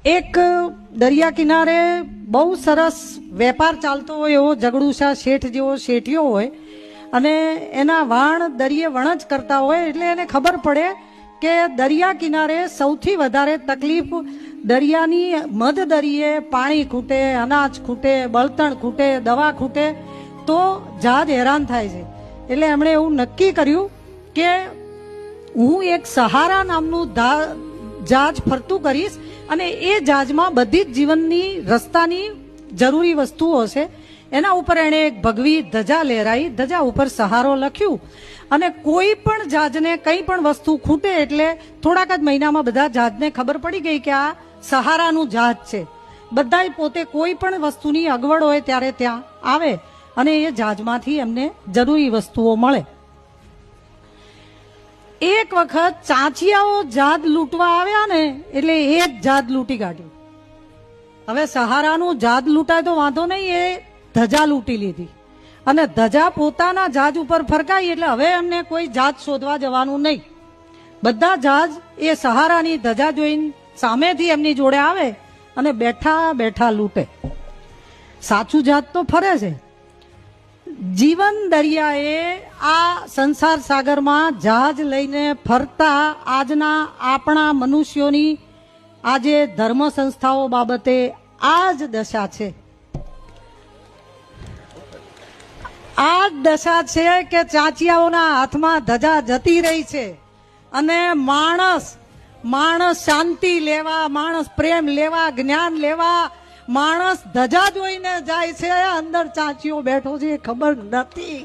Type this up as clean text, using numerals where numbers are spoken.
એક દરિયા કિનારે બહુ સરસ વેપાર ચાલતો હોય એવો જગડુશા શેઠ જેવો શેઠિયો હોય અને એના વાણ દરિયે વણ જ કરતા હોય એટલે એને ખબર પડે કે દરિયા કિનારે સૌથી વધારે તકલીફ દરિયાની મધ દરિયે પાણી ખૂટે, અનાજ ખૂટે, બળતણ ખૂટે, દવા ખૂટે તો જહાજ હેરાન થાય છે. એટલે એમણે એવું નક્કી કર્યું કે હું એક સહારા નામનું જહાજ ફરતું કરીશ અને એ જહાજમાં બધી જ જીવનની રસ્તાની જરૂરી વસ્તુઓ છે. એના ઉપર એણે એક ભગવી ધજા લહેરાઈ, ધજા ઉપર સહારો લખ્યું અને કોઈ પણ જહાજને કંઈ પણ વસ્તુ ખૂટે એટલે થોડાક જ મહિનામાં બધા જહાજને ખબર પડી ગઈ કે આ સહારાનું જહાજ છે. બધાય પોતે કોઈ પણ વસ્તુની અગવડ હોય ત્યારે ત્યાં આવે અને એ જહાજમાંથી એમને જરૂરી વસ્તુઓ મળે. એક વખત ચાંચિયાઓ જહાજ લૂંટવા આવ્યા ને એટલે એ જ જહાજ લૂંટી કાઢ્યું. હવે સહારાનું જહાજ લૂંટાય તો વાંધો નહીં, એ ધજા લૂંટી લીધી અને ધજા પોતાના જહાજ ઉપર ફરકાઈ એટલે હવે એમને કોઈ જહાજ શોધવા જવાનું નહીં. બધા જહાજ એ સહારાની ધજા જોઈને સામેથી એમની જોડે આવે અને બેઠા બેઠા લૂંટે. સાચું જહાજ તો ફરે છે. જીવન દરિયાએ આ સંસાર સાગરમાં જહાજ લઈને ફરતા આજના આપણા મનુષ્યોની આજે ધર્મ સંસ્થાઓ બાબતે આ જ દશા છે. આ જ દશા છે કે ચાંચિયાઓના હાથમાં ધજા જતી રહી છે અને માણસ શાંતિ લેવા, માણસ પ્રેમ લેવા, જ્ઞાન લેવા, માણસ ધજા જોઈને જાય છે, અંદર ચાંચિયો બેઠો છે ખબર નથી.